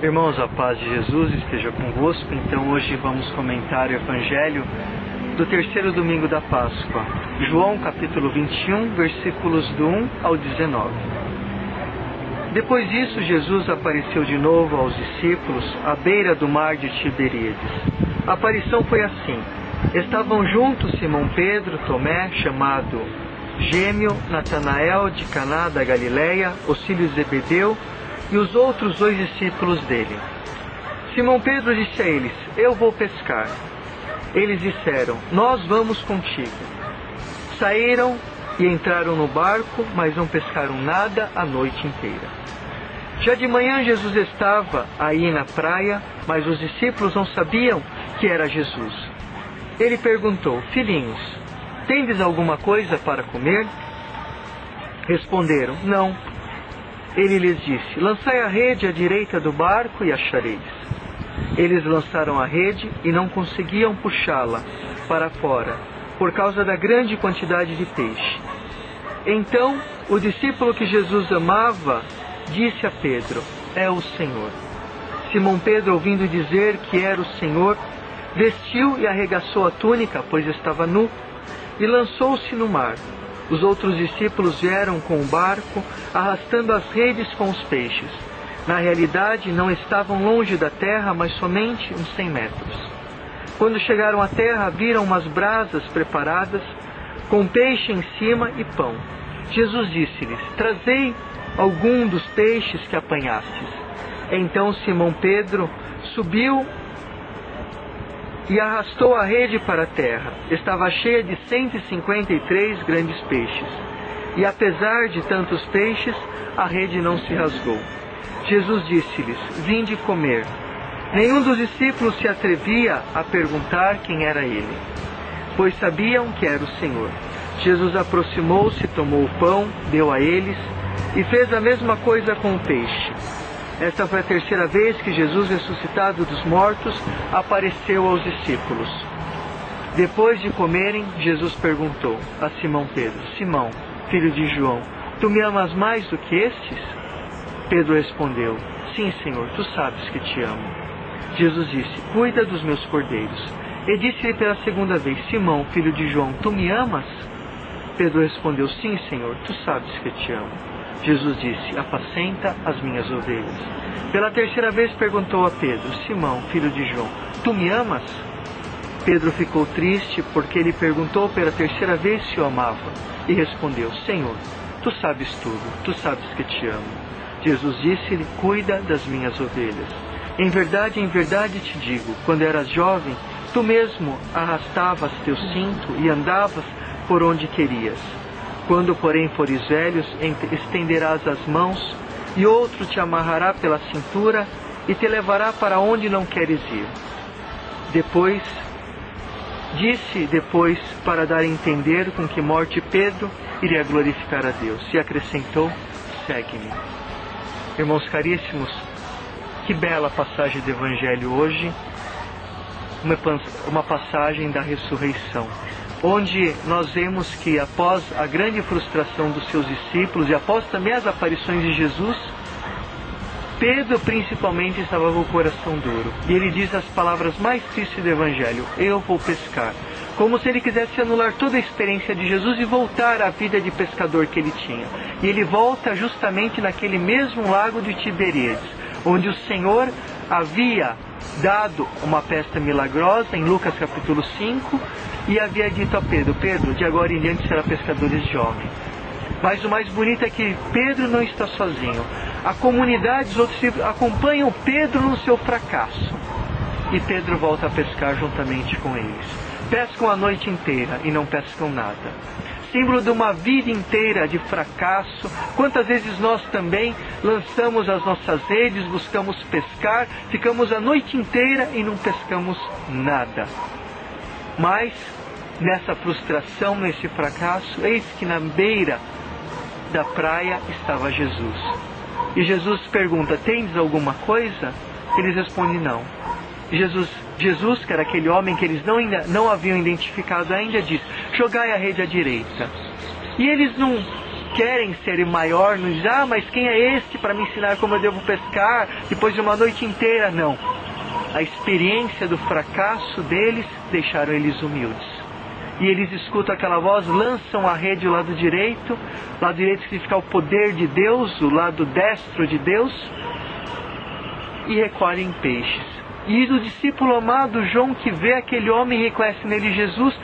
Irmãos, a paz de Jesus esteja convosco. Então hoje vamos comentar o Evangelho do terceiro domingo da Páscoa. João capítulo 21, versículos do 1 ao 19. Depois disso, Jesus apareceu de novo aos discípulos à beira do mar de Tiberíades. A aparição foi assim. Estavam juntos Simão Pedro, Tomé, chamado Gêmeo, Natanael de Caná da Galileia, os filhos de Zebedeu, e os outros 2 discípulos dele. Simão Pedro disse a eles: Eu vou pescar. Eles disseram: Nós vamos contigo. Saíram e entraram no barco, mas não pescaram nada a noite inteira. Já de manhã Jesus estava aí na praia, mas os discípulos não sabiam que era Jesus. Ele perguntou: Filhinhos, tendes alguma coisa para comer? Responderam: Não. Ele lhes disse: Lançai a rede à direita do barco e achareis. Eles lançaram a rede e não conseguiam puxá-la para fora, por causa da grande quantidade de peixe. Então, o discípulo que Jesus amava disse a Pedro: É o Senhor. Simão Pedro, ouvindo dizer que era o Senhor, vestiu e arregaçou a túnica, pois estava nu, e lançou-se no mar. Os outros discípulos vieram com o barco, arrastando as redes com os peixes. Na realidade, não estavam longe da terra, mas somente uns 100 metros. Quando chegaram à terra, viram umas brasas preparadas, com peixe em cima e pão. Jesus disse-lhes: Trazei algum dos peixes que apanhastes. Então Simão Pedro subiu e arrastou a rede para a terra. Estava cheia de 153 grandes peixes. E apesar de tantos peixes, a rede não se rasgou. Jesus disse-lhes: Vinde comer. Nenhum dos discípulos se atrevia a perguntar quem era ele, pois sabiam que era o Senhor. Jesus aproximou-se, tomou o pão, deu a eles, e fez a mesma coisa com o peixe. Esta foi a terceira vez que Jesus, ressuscitado dos mortos, apareceu aos discípulos. Depois de comerem, Jesus perguntou a Simão Pedro: Simão, filho de João, tu me amas mais do que estes? Pedro respondeu: Sim, Senhor, tu sabes que te amo. Jesus disse: Cuida dos meus cordeiros. E disse-lhe pela segunda vez: Simão, filho de João, tu me amas? Pedro respondeu: Sim, Senhor, tu sabes que te amo. Jesus disse: Apacenta as minhas ovelhas. Pela terceira vez perguntou a Pedro: Simão, filho de João, tu me amas? Pedro ficou triste porque ele perguntou pela terceira vez se o amava. E respondeu: Senhor, tu sabes tudo, tu sabes que te amo. Jesus disse-lhe: Cuida das minhas ovelhas. Em verdade te digo, quando eras jovem, tu mesmo arrastavas teu cinto e andavas por onde querias. Quando, porém, fores velhos, estenderás as mãos, e outro te amarrará pela cintura e te levará para onde não queres ir. Depois, para dar a entender com que morte Pedro iria glorificar a Deus. E acrescentou: Segue-me. Irmãos caríssimos, que bela passagem do Evangelho hoje, uma passagem da ressurreição, onde nós vemos que após a grande frustração dos seus discípulos e após também as aparições de Jesus, Pedro principalmente estava com o coração duro. E ele diz as palavras mais tristes do Evangelho: Eu vou pescar. Como se ele quisesse anular toda a experiência de Jesus e voltar à vida de pescador que ele tinha. E ele volta justamente naquele mesmo lago de Tiberíades, onde o Senhor havia dado uma pesca milagrosa, em Lucas capítulo 5, e havia dito a Pedro: Pedro, de agora em diante será pescadores de homens. Mas o mais bonito é que Pedro não está sozinho. A comunidade, os outros discípulos acompanham Pedro no seu fracasso. E Pedro volta a pescar juntamente com eles. Pescam a noite inteira e não pescam nada. Símbolo de uma vida inteira de fracasso. Quantas vezes nós também lançamos as nossas redes, buscamos pescar, ficamos a noite inteira e não pescamos nada. Mas, nessa frustração, nesse fracasso, eis que na beira da praia estava Jesus. E Jesus pergunta: Tendes alguma coisa? Eles respondem: Não. Jesus, que era aquele homem que eles não haviam identificado ainda, diz: Jogai a rede à direita. E eles não querem ser maior, não dizem, mas quem é este para me ensinar como eu devo pescar depois de uma noite inteira? Não. A experiência do fracasso deles deixaram eles humildes. E eles escutam aquela voz, lançam a rede do lado direito significa o poder de Deus, o lado destro de Deus, e recolhem peixes. E o discípulo amado João, que vê aquele homem e reconhece nele Jesus,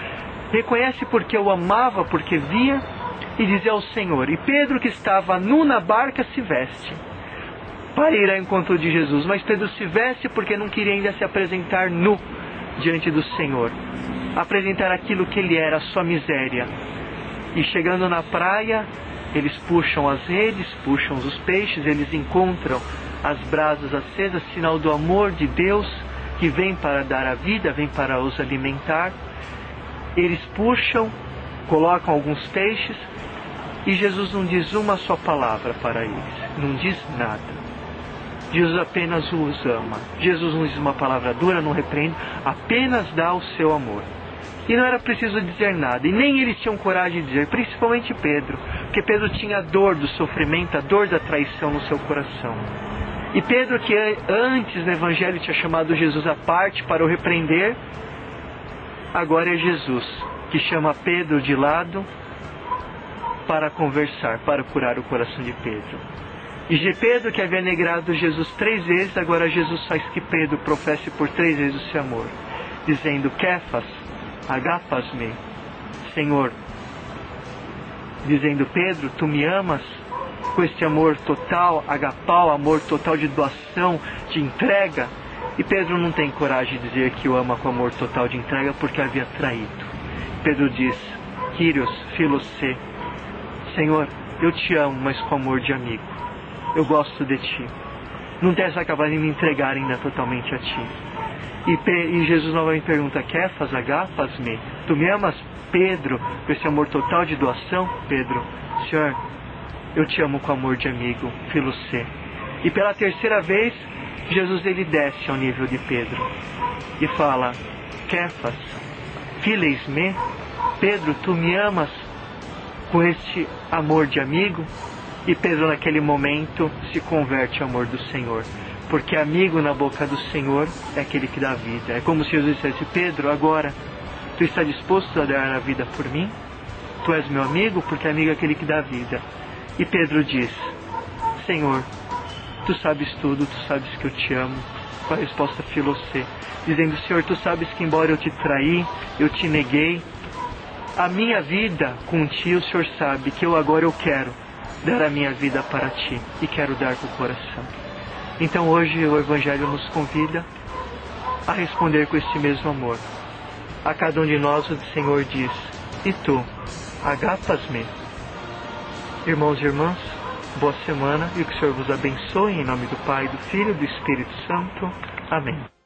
reconhece porque o amava, porque via, e diz ao Senhor. E Pedro, que estava nu na barca, se veste para ir ao encontro de Jesus. Mas Pedro se veste porque não queria ainda se apresentar nu diante do Senhor, apresentar aquilo que ele era, a sua miséria. E chegando na praia, eles puxam as redes, puxam os peixes, eles encontram as brasas acesas, sinal do amor de Deus, que vem para dar a vida, vem para os alimentar. Eles puxam, colocam alguns peixes, e Jesus não diz uma só palavra para eles, não diz nada. Jesus apenas os ama. Jesus não diz uma palavra dura, não repreende, apenas dá o seu amor. E não era preciso dizer nada, e nem eles tinham coragem de dizer, principalmente Pedro, porque Pedro tinha a dor do sofrimento, a dor da traição no seu coração. E Pedro, que antes no Evangelho tinha chamado Jesus à parte para o repreender, agora é Jesus que chama Pedro de lado para conversar, para curar o coração de Pedro. E de Pedro, que havia negado Jesus 3 vezes, agora Jesus faz que Pedro professe por 3 vezes o seu amor, dizendo, Kefas, agapas-me, Senhor. Dizendo, Pedro, tu me amas? Com este amor total, agapau, amor total de doação, de entrega. E Pedro não tem coragem de dizer que o ama com amor total de entrega, porque havia traído. Pedro diz, Kyrios, Filosê, Senhor, eu te amo, mas com amor de amigo. Eu gosto de ti. Não tens acabado de me entregar ainda totalmente a ti. E Jesus novamente pergunta, Kefas, agapas-me? Tu me amas, Pedro, com esse amor total de doação? Pedro, Senhor, eu te amo com amor de amigo, Filosê. E pela 3ª vez, Jesus ele desce ao nível de Pedro e fala, Kefas, fileis-me? Pedro, tu me amas com este amor de amigo? E Pedro naquele momento se converte ao amor do Senhor, porque amigo na boca do Senhor é aquele que dá vida. É como se Jesus dissesse, Pedro, agora tu está disposto a dar a vida por mim? Tu és meu amigo, porque amigo é aquele que dá vida. E Pedro diz, Senhor, tu sabes tudo, tu sabes que eu te amo. Com a resposta Filosê, dizendo, Senhor, tu sabes que embora eu te traí, eu te neguei, a minha vida com ti, o Senhor sabe que eu quero dar a minha vida para ti e quero dar com o coração. Então hoje o Evangelho nos convida a responder com esse mesmo amor. A cada um de nós o Senhor diz, e tu, agapas-me? Irmãos e irmãs, boa semana e que o Senhor vos abençoe em nome do Pai, do Filho e do Espírito Santo. Amém.